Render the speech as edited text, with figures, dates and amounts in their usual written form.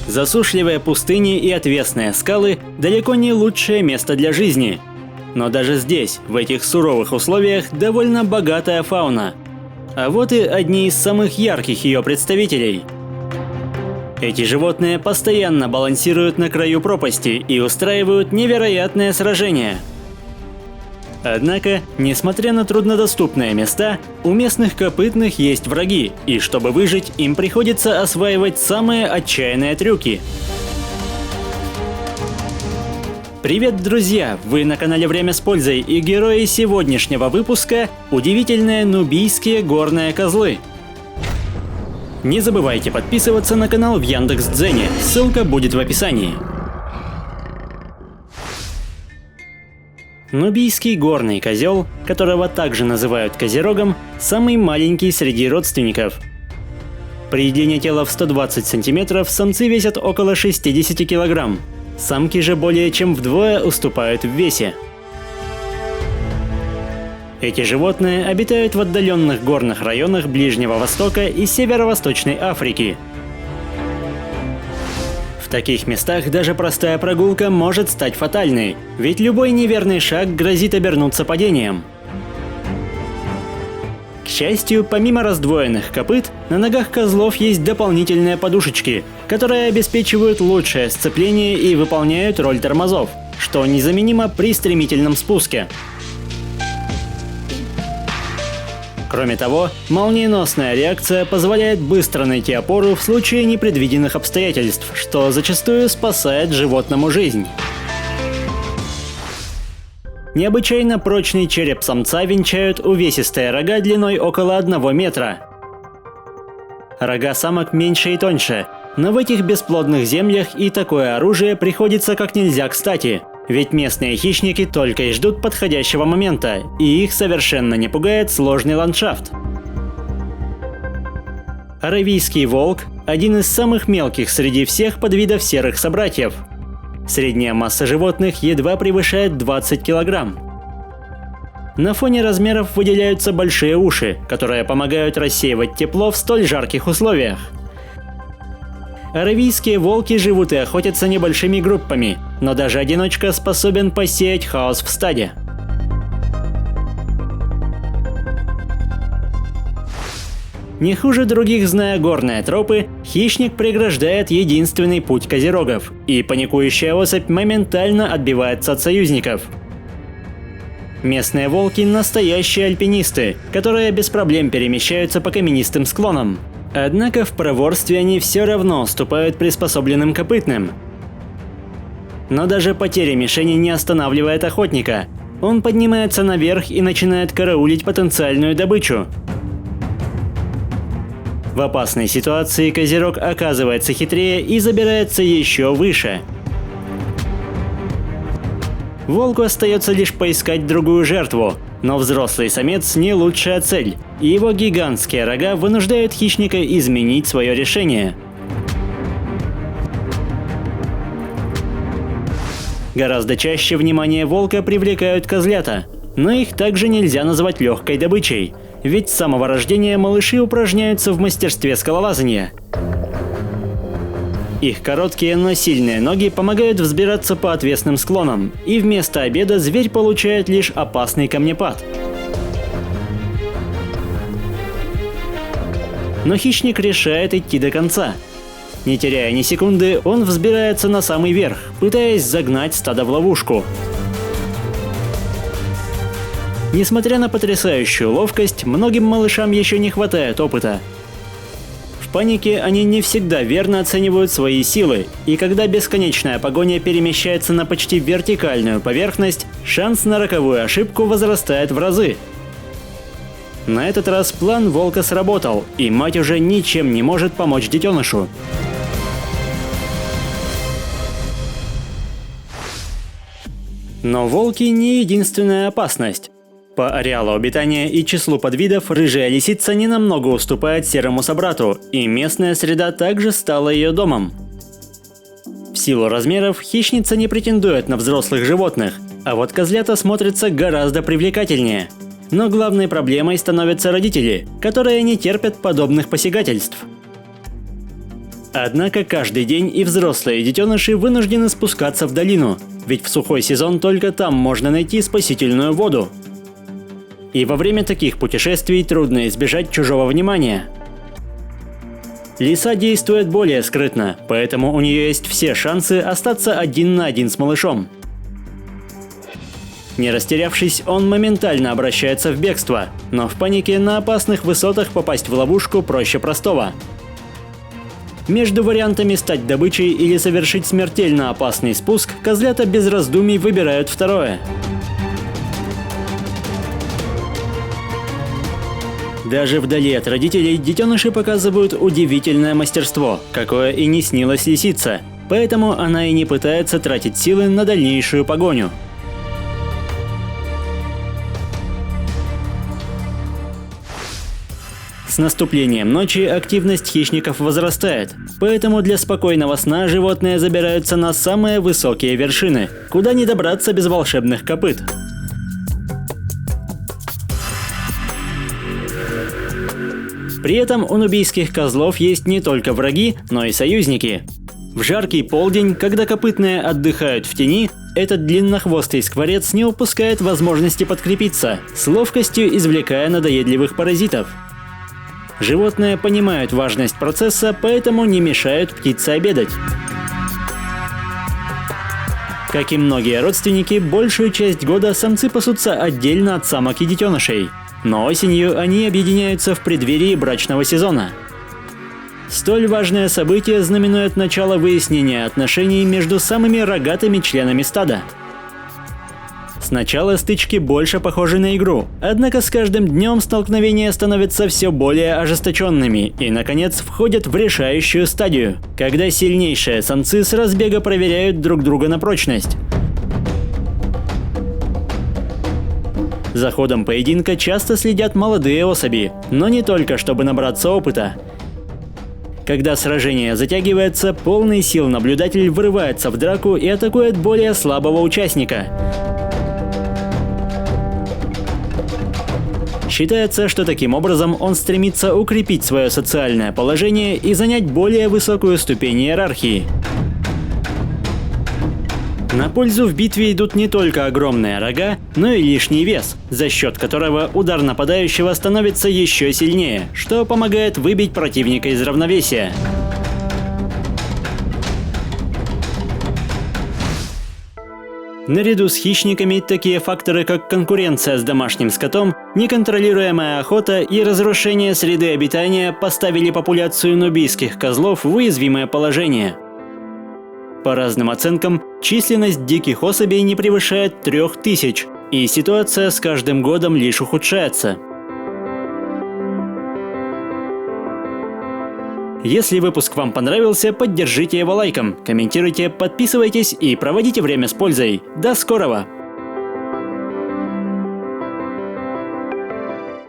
Засушливые пустыни и отвесные скалы далеко не лучшее место для жизни. Но даже здесь, в этих суровых условиях, довольно богатая фауна. А вот и одни из самых ярких ее представителей. Эти животные постоянно балансируют на краю пропасти и устраивают невероятные сражения. Однако, несмотря на труднодоступные места, у местных копытных есть враги, и чтобы выжить, им приходится осваивать самые отчаянные трюки. Привет, друзья! Вы на канале Время с пользой, и герои сегодняшнего выпуска – удивительные нубийские горные козлы. Не забывайте подписываться на канал в Яндекс.Дзене, ссылка будет в описании. Нубийский горный козел, которого также называют козерогом, самый маленький среди родственников. При длине тела в 120 см самцы весят около 60 кг, самки же более чем вдвое уступают в весе. Эти животные обитают в отдаленных горных районах Ближнего Востока и Северо-Восточной Африки. В таких местах даже простая прогулка может стать фатальной, ведь любой неверный шаг грозит обернуться падением. К счастью, помимо раздвоенных копыт, на ногах козлов есть дополнительные подушечки, которые обеспечивают лучшее сцепление и выполняют роль тормозов, что незаменимо при стремительном спуске. Кроме того, молниеносная реакция позволяет быстро найти опору в случае непредвиденных обстоятельств, что зачастую спасает животному жизнь. Необычайно прочный череп самца венчают увесистые рога длиной около 1 метра. Рога самок меньше и тоньше, но в этих бесплодных землях и такое оружие приходится как нельзя кстати. Ведь местные хищники только и ждут подходящего момента, и их совершенно не пугает сложный ландшафт. Аравийский волк – один из самых мелких среди всех подвидов серых собратьев. Средняя масса животных едва превышает 20 кг. На фоне размеров выделяются большие уши, которые помогают рассеивать тепло в столь жарких условиях. Аравийские волки живут и охотятся небольшими группами, но даже одиночка способен посеять хаос в стаде. Не хуже других, зная горные тропы, хищник преграждает единственный путь козерогов, и паникующая особь моментально отбивается от союзников. Местные волки – настоящие альпинисты, которые без проблем перемещаются по каменистым склонам. Однако в проворстве они все равно уступают приспособленным копытным. Но даже потеря мишени не останавливает охотника. Он поднимается наверх и начинает караулить потенциальную добычу. В опасной ситуации козерог оказывается хитрее и забирается еще выше. Волку остается лишь поискать другую жертву, но взрослый самец не лучшая цель, и его гигантские рога вынуждают хищника изменить свое решение. Гораздо чаще внимание волка привлекают козлята, но их также нельзя назвать легкой добычей, ведь с самого рождения малыши упражняются в мастерстве скалолазания. Их короткие, но сильные ноги помогают взбираться по отвесным склонам, и вместо обеда зверь получает лишь опасный камнепад. Но хищник решает идти до конца. Не теряя ни секунды, он взбирается на самый верх, пытаясь загнать стадо в ловушку. Несмотря на потрясающую ловкость, многим малышам еще не хватает опыта. В панике они не всегда верно оценивают свои силы, и когда бесконечная погоня перемещается на почти вертикальную поверхность, шанс на роковую ошибку возрастает в разы. На этот раз план волка сработал, и мать уже ничем не может помочь детенышу. Но волки не единственная опасность. По ареалу обитания и числу подвидов рыжая лисица не намного уступает серому собрату, и местная среда также стала ее домом. В силу размеров хищница не претендует на взрослых животных, а вот козлята смотрятся гораздо привлекательнее. Но главной проблемой становятся родители, которые не терпят подобных посягательств. Однако каждый день и взрослые, и детеныши вынуждены спускаться в долину, ведь в сухой сезон только там можно найти спасительную воду. И во время таких путешествий трудно избежать чужого внимания. Лиса действует более скрытно, поэтому у нее есть все шансы остаться один на один с малышом. Не растерявшись, он моментально обращается в бегство, но в панике на опасных высотах попасть в ловушку проще простого. Между вариантами стать добычей или совершить смертельно опасный спуск, козлята без раздумий выбирают второе. Даже вдали от родителей детеныши показывают удивительное мастерство, какое и не снилось лисице, поэтому она и не пытается тратить силы на дальнейшую погоню. С наступлением ночи активность хищников возрастает, поэтому для спокойного сна животные забираются на самые высокие вершины, куда не добраться без волшебных копыт. При этом у нубийских козлов есть не только враги, но и союзники. В жаркий полдень, когда копытные отдыхают в тени, этот длиннохвостый скворец не упускает возможности подкрепиться, с ловкостью извлекая надоедливых паразитов. Животные понимают важность процесса, поэтому не мешают птице обедать. Как и многие родственники, большую часть года самцы пасутся отдельно от самок и детенышей. Но осенью они объединяются в преддверии брачного сезона. Столь важное событие знаменует начало выяснения отношений между самыми рогатыми членами стада. Сначала стычки больше похожи на игру, однако с каждым днем столкновения становятся все более ожесточенными и, наконец, входят в решающую стадию, когда сильнейшие самцы с разбега проверяют друг друга на прочность. За ходом поединка часто следят молодые особи, но не только чтобы набраться опыта. Когда сражение затягивается, полный сил наблюдатель вырывается в драку и атакует более слабого участника. Считается, что таким образом он стремится укрепить свое социальное положение и занять более высокую ступень иерархии. На пользу в битве идут не только огромные рога, но и лишний вес, за счет которого удар нападающего становится еще сильнее, что помогает выбить противника из равновесия. Наряду с хищниками такие факторы, как конкуренция с домашним скотом, неконтролируемая охота и разрушение среды обитания, поставили популяцию нубийских козлов в уязвимое положение. По разным оценкам, численность диких особей не превышает 3000, и ситуация с каждым годом лишь ухудшается. Если выпуск вам понравился, поддержите его лайком, комментируйте, подписывайтесь и проводите время с пользой. До скорого!